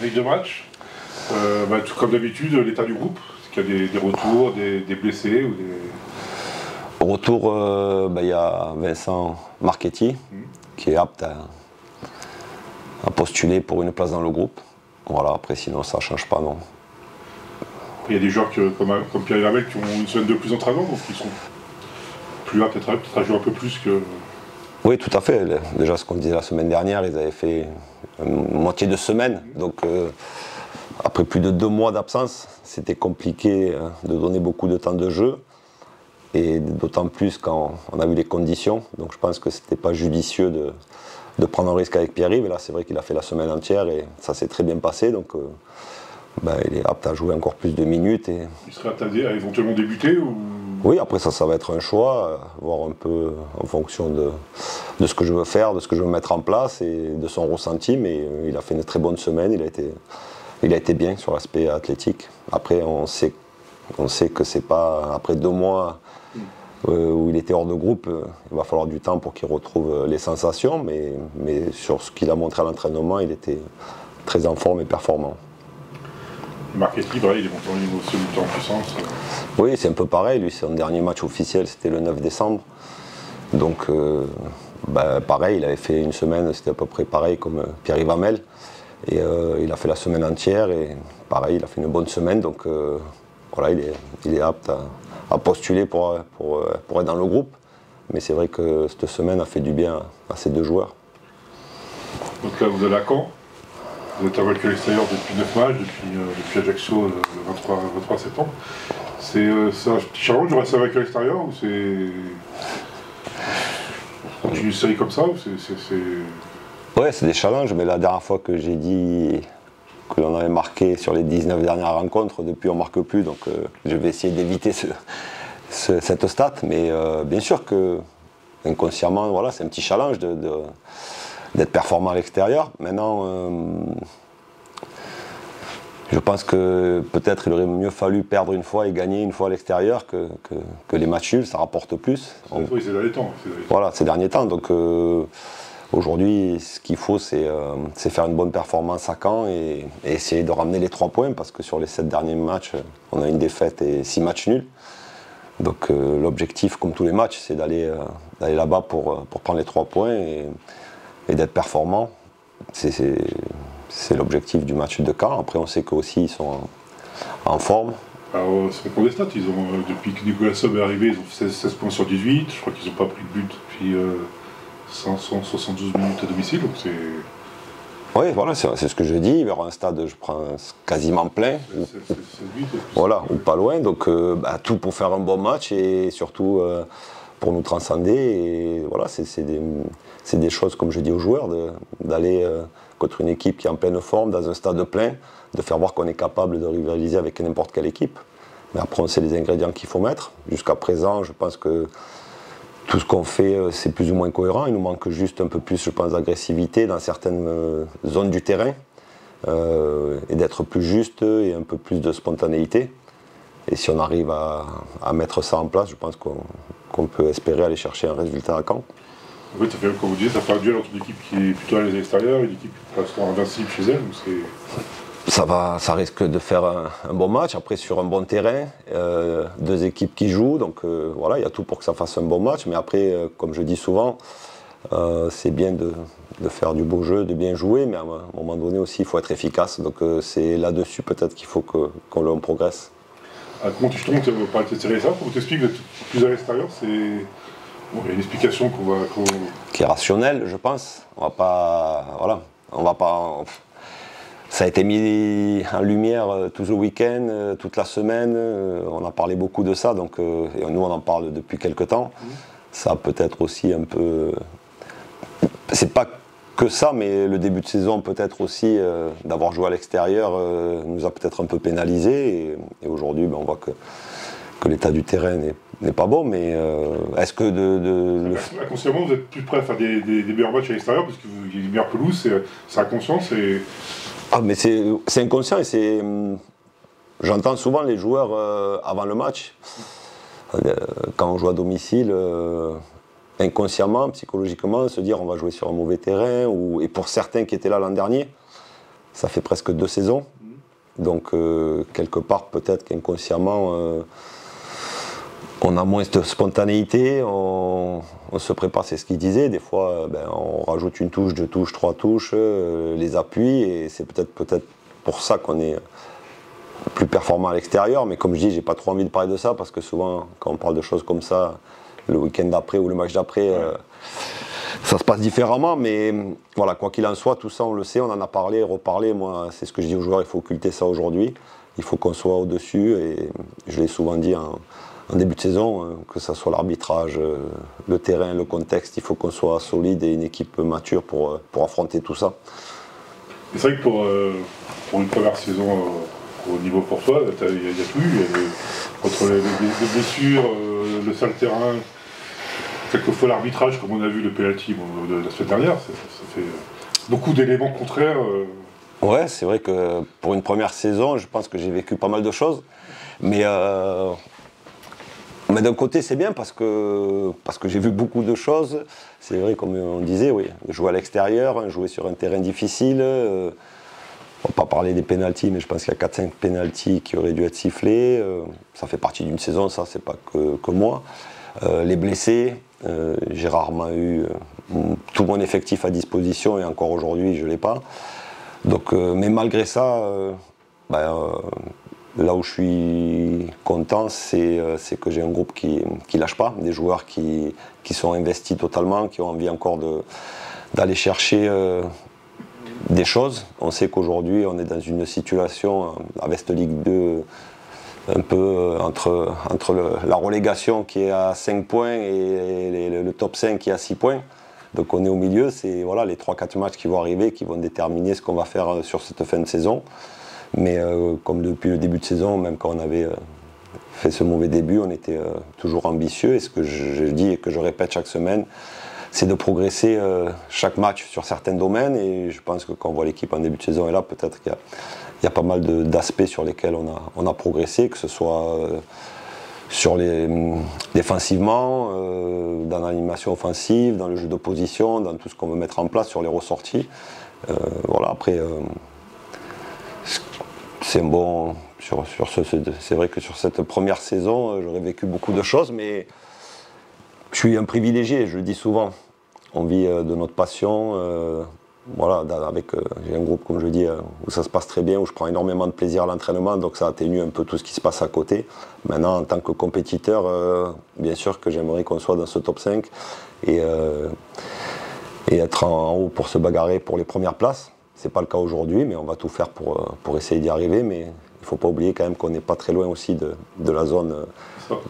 veille de match, tout comme d'habitude, l'état du groupe, est-ce qu'il y a des retours, des blessés ou des... Au retour, il y a Vincent Marchetti qui est apte à postuler pour une place dans le groupe. Voilà, après sinon ça ne change pas, non. Il y a des joueurs comme Pierre Lamel qui ont une semaine de plus d'entraînement, donc ils sont plus là peut-être à jouer un peu plus que... Oui, tout à fait. Déjà, ce qu'on disait la semaine dernière, ils avaient fait une moitié de semaine. Donc, après plus de 2 mois d'absence, c'était compliqué de donner beaucoup de temps de jeu. Et d'autant plus quand on a vu les conditions. Donc, je pense que ce n'était pas judicieux de prendre un risque avec Pierre-Yves. Et là, c'est vrai qu'il a fait la semaine entière et ça s'est très bien passé. Donc, il est apte à jouer encore plus de minutes. Il serait apte à éventuellement débuter ou... Oui, après ça va être un choix, voir un peu en fonction de ce que je veux faire, de ce que je veux mettre en place et de son ressenti. Mais il a fait une très bonne semaine, il a été bien sur l'aspect athlétique. Après, on sait que c'est pas après 2 mois où il était hors de groupe, il va falloir du temps pour qu'il retrouve les sensations. Mais sur ce qu'il a montré à l'entraînement, il était très en forme et performant. Marchetti, il est monté en puissance. Oui, c'est un peu pareil. Lui, son dernier match officiel, c'était le 9 décembre. Donc, pareil, il avait fait une semaine, c'était à peu près pareil comme Pierre-Yves Hamel. Et il a fait la semaine entière et pareil, il a fait une bonne semaine. Donc, voilà, il est apte à postuler pour être dans le groupe. Mais c'est vrai que cette semaine a fait du bien à ces 2 joueurs. Donc là, vous allez à Caen. Vous êtes invaincu à l'extérieur depuis 9 matchs, depuis Ajaccio le 23 septembre. C'est un petit challenge de rester invaincu à l'extérieur ou c'est... Continue une série comme ça ou c'est... Ouais, c'est des challenges, mais la dernière fois que j'ai dit que l'on avait marqué sur les 19 dernières rencontres, depuis on ne marque plus, donc je vais essayer d'éviter cette stat. Mais bien sûr que inconsciemment, voilà, c'est un petit challenge d'être performant à l'extérieur. Maintenant, je pense que peut-être il aurait mieux fallu perdre une fois et gagner une fois à l'extérieur que les matchs nuls, ça rapporte plus. Oui, c'est derniers temps. Voilà, ces derniers temps. Donc aujourd'hui, ce qu'il faut, c'est faire une bonne performance à Caen et essayer de ramener les 3 points parce que sur les 7 derniers matchs, on a une défaite et 6 matchs nuls. Donc l'objectif, comme tous les matchs, c'est d'aller là-bas pour prendre les 3 points et d'être performant. C'est l'objectif du match de Caen. Après, on sait qu'eux aussi, ils sont en forme. Alors, c'est pour des stats. Depuis que Nicolas Sob est arrivé, ils ont fait 16 points sur 18. Je crois qu'ils n'ont pas pris de but depuis 572 minutes à domicile. Donc c'est... Oui, voilà, c'est ce que je dis. Il y aura un stade, je prends quasiment plein. Voilà, ou pas loin. Donc, tout pour faire un bon match et surtout pour nous transcender. Et voilà, c'est des choses, comme je dis aux joueurs, d'aller contre une équipe qui est en pleine forme, dans un stade plein, de faire voir qu'on est capable de rivaliser avec n'importe quelle équipe. Mais après, on sait les ingrédients qu'il faut mettre. Jusqu'à présent, je pense que tout ce qu'on fait, c'est plus ou moins cohérent. Il nous manque juste un peu plus, je pense, d'agressivité dans certaines zones du terrain et d'être plus juste et un peu plus de spontanéité. Et si on arrive à mettre ça en place, je pense qu'on peut espérer aller chercher un résultat à Caen. En fait, comme vous disiez, ça fait un duel entre une équipe qui est plutôt à l'extérieur et une équipe qui reste invincible chez elle. Ça risque de faire un bon match. Après, sur un bon terrain, 2 équipes qui jouent. Donc voilà, il y a tout pour que ça fasse un bon match. Mais après, comme je dis souvent, c'est bien de faire du beau jeu, de bien jouer. Mais à un moment donné aussi, il faut être efficace. Donc c'est là-dessus peut-être qu'il faut qu'on progresse. Comment tu te trompes par cette série ça? Pour t'expliquer que plus à l'extérieur, c'est... Bon, il y a une explication qui est rationnelle, je pense. On va pas... Ça a été mis en lumière tout le week-end, toute la semaine. On a parlé beaucoup de ça, donc, et nous on en parle depuis quelques temps. Ça a peut-être aussi un peu... C'est pas que ça, mais le début de saison peut-être aussi d'avoir joué à l'extérieur nous a peut-être un peu pénalisé. Et aujourd'hui, on voit que l'état du terrain n'est pas bon, mais est-ce que inconsciemment, vous êtes plus prêt à faire des meilleurs matchs à l'extérieur parce que vous avez une meilleure pelouse, c'est inconscient, c'est... Ah, mais c'est inconscient et c'est... J'entends souvent les joueurs avant le match, quand on joue à domicile, inconsciemment, psychologiquement, se dire on va jouer sur un mauvais terrain, et pour certains qui étaient là l'an dernier, ça fait presque 2 saisons. Donc quelque part peut-être qu'inconsciemment on a moins de spontanéité, on se prépare, c'est ce qu'il disait, des fois on rajoute une touche, 2 touches, 3 touches, les appuis, et c'est peut-être pour ça qu'on est plus performant à l'extérieur. Mais comme je dis, j'ai pas trop envie de parler de ça, parce que souvent quand on parle de choses comme ça, le week-end d'après ou le match d'après, ça se passe différemment. Mais voilà, quoi qu'il en soit, tout ça on le sait, on en a parlé, reparlé. Moi, c'est ce que je dis aux joueurs, il faut occulter ça aujourd'hui, il faut qu'on soit au-dessus, et je l'ai souvent dit en début de saison, que ce soit l'arbitrage, le terrain, le contexte, il faut qu'on soit solide et une équipe mature pour affronter tout ça. C'est vrai que pour une première saison au niveau pour toi, il y a tout eu, entre les blessures, le sale terrain, quelquefois l'arbitrage, comme on a vu le penalty de la semaine dernière, ça fait beaucoup d'éléments contraires. Ouais, c'est vrai que pour une première saison, je pense que j'ai vécu pas mal de choses, mais d'un côté c'est bien parce que j'ai vu beaucoup de choses. C'est vrai, comme on disait, oui, jouer à l'extérieur, jouer sur un terrain difficile. On va pas parler des pénaltys, mais je pense qu'il y a 4-5 pénaltys qui auraient dû être sifflés. Ça fait partie d'une saison, ça, c'est pas que moi. Les blessés, j'ai rarement eu tout mon effectif à disposition, et encore aujourd'hui je l'ai pas. Donc, mais malgré ça, là où je suis content, c'est que j'ai un groupe qui lâche pas, des joueurs qui sont investis totalement, qui ont envie encore d'aller chercher des choses. On sait qu'aujourd'hui on est dans une situation avec cette Ligue 2 un peu entre la relégation qui est à 5 points et le top 5 qui est à 6 points. Donc on est au milieu, c'est voilà, les 3-4 matchs qui vont arriver, qui vont déterminer ce qu'on va faire sur cette fin de saison. Mais comme depuis le début de saison, même quand on avait fait ce mauvais début, on était toujours ambitieux. Et ce que je dis et que je répète chaque semaine, c'est de progresser chaque match sur certains domaines. Et je pense que quand on voit l'équipe en début de saison, et là peut-être qu'il y a pas mal d'aspects sur lesquels on a progressé, que ce soit défensivement, dans l'animation offensive, dans le jeu d'opposition, dans tout ce qu'on veut mettre en place sur les ressorties. Voilà, après, c'est bon. C'est vrai que sur cette première saison, j'aurais vécu beaucoup de choses, mais je suis un privilégié, je le dis souvent. On vit de notre passion. Voilà, j'ai un groupe, comme je dis, où ça se passe très bien, où je prends énormément de plaisir à l'entraînement, donc ça atténue un peu tout ce qui se passe à côté. Maintenant, en tant que compétiteur, bien sûr que j'aimerais qu'on soit dans ce top 5 et être en haut pour se bagarrer pour les premières places. C'est pas le cas aujourd'hui, mais on va tout faire pour essayer d'y arriver. Mais il ne faut pas oublier quand même qu'on n'est pas très loin aussi de la zone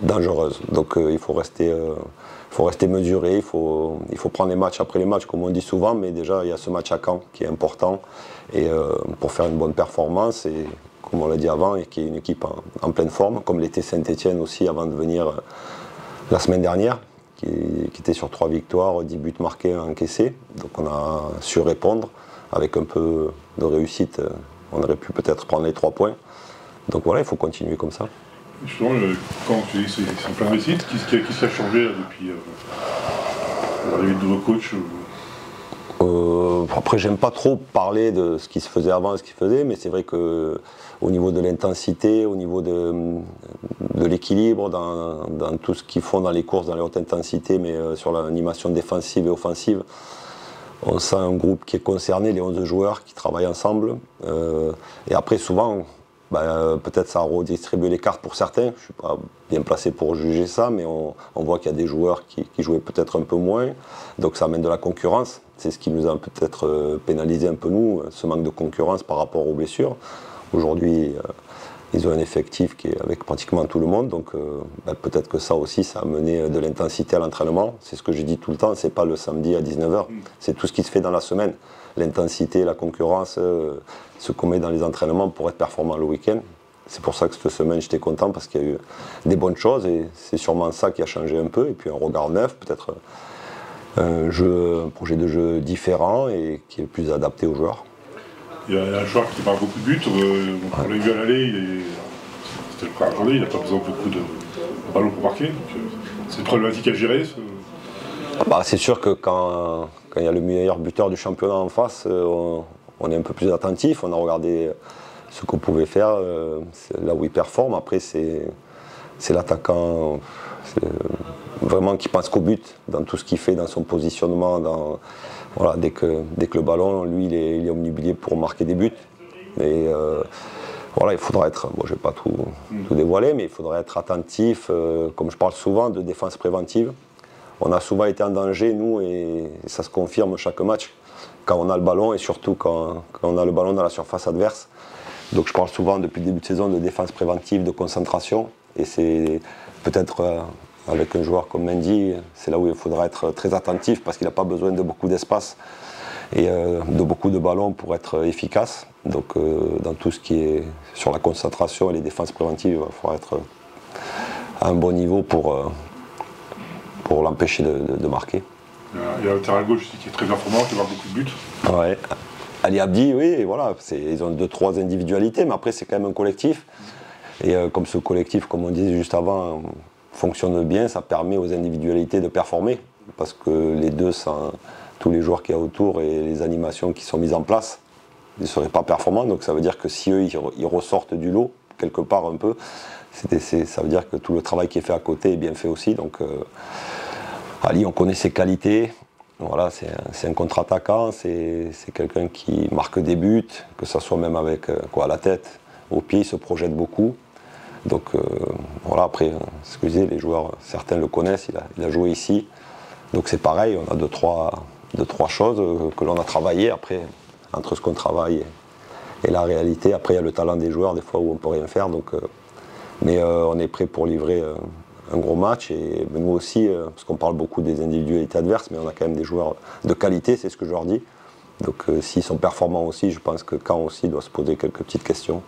dangereuse. Donc il faut rester mesuré, il faut prendre les matchs après les matchs, comme on dit souvent, mais déjà il y a ce match à Caen qui est important, et pour faire une bonne performance, et comme on l'a dit avant, et qui est une équipe en pleine forme, comme l'était Saint-Etienne aussi avant de venir la semaine dernière, qui était sur 3 victoires, 10 buts marqués, encaissés. Donc on a su répondre avec un peu de réussite. On aurait pu peut-être prendre les 3 points. Donc voilà, il faut continuer comme ça. Justement, quand tu dis que c'est en plein réussite, qu'est-ce qui a changé là, depuis l'arrivée de nouveaux coachs Après, j'aime pas trop parler de ce qui se faisait avant et ce qui se faisait, mais c'est vrai que au niveau de l'intensité, au niveau de l'équilibre, dans tout ce qu'ils font dans les courses, dans les hautes intensités, mais sur l'animation défensive et offensive, on sent un groupe qui est concerné, les 11 joueurs qui travaillent ensemble. Et après, souvent, peut-être ça a redistribué les cartes pour certains. Je ne suis pas bien placé pour juger ça, mais on voit qu'il y a des joueurs qui jouaient peut-être un peu moins. Donc ça amène de la concurrence. C'est ce qui nous a peut-être pénalisé un peu, nous, ce manque de concurrence par rapport aux blessures. Aujourd'hui, ils ont un effectif qui est avec pratiquement tout le monde, donc peut-être que ça aussi, ça a amené de l'intensité à l'entraînement. C'est ce que je dis tout le temps, c'est pas le samedi à 19h, c'est tout ce qui se fait dans la semaine. L'intensité, la concurrence, ce qu'on met dans les entraînements pour être performant le week-end. C'est pour ça que cette semaine, j'étais content, parce qu'il y a eu des bonnes choses, et c'est sûrement ça qui a changé un peu. Et puis un regard neuf, peut-être un projet de jeu différent et qui est plus adapté aux joueurs. Il y a un joueur qui marque beaucoup de buts, on l'a vu à l'aller, c'était le première journée, il n'a pas besoin de beaucoup de ballons pour marquer. C'est une problématique à gérer. C'est sûr que quand il y a le meilleur buteur du championnat en face, on on est un peu plus attentif, on a regardé ce qu'on pouvait faire, là où il performe. Après, c'est l'attaquant vraiment qui pense qu'au but, dans tout ce qu'il fait, dans son positionnement. Voilà, dès que le ballon, lui, il est omnibilié pour marquer des buts. Mais voilà, il faudra être, bon, je ne vais pas tout dévoiler, mais il faudra être attentif, comme je parle souvent de défense préventive. On a souvent été en danger, nous, et ça se confirme chaque match, quand on a le ballon et surtout quand on a le ballon dans la surface adverse. Donc je parle souvent depuis le début de saison de défense préventive, de concentration, et c'est peut-être avec un joueur comme Mendy, c'est là où il faudra être très attentif parce qu'il n'a pas besoin de beaucoup d'espace et de beaucoup de ballons pour être efficace. Donc dans tout ce qui est sur la concentration et les défenses préventives, il faudra être à un bon niveau pour l'empêcher de marquer. Il y a un latéral gauche aussi qui est très performant, qui marque beaucoup de buts. Ouais. Ali Abdi, oui, voilà, ils ont 2-3 individualités, mais après c'est quand même un collectif. Et comme ce collectif, comme on disait juste avant, fonctionne bien, ça permet aux individualités de performer. Parce que les deux, sans tous les joueurs qu'il y a autour et les animations qui sont mises en place, ils ne seraient pas performants. Donc ça veut dire que si eux, ils ressortent du lot, quelque part un peu, ça veut dire que tout le travail qui est fait à côté est bien fait aussi. Donc Ali, on connaît ses qualités. Voilà, c'est un contre-attaquant, c'est quelqu'un qui marque des buts, que ce soit même avec à la tête, au pied, il se projette beaucoup. Donc voilà, après, ce que je disais, les joueurs, certains le connaissent, il a joué ici. Donc c'est pareil, on a deux, trois choses que l'on a travaillées. Après, entre ce qu'on travaille et la réalité, après il y a le talent des joueurs, des fois où on ne peut rien faire. Donc, mais on est prêt pour livrer un gros match. Et nous aussi, parce qu'on parle beaucoup des individualités adverses, mais on a quand même des joueurs de qualité, c'est ce que je leur dis. Donc s'ils sont performants aussi, je pense que Caen aussi doit se poser quelques petites questions.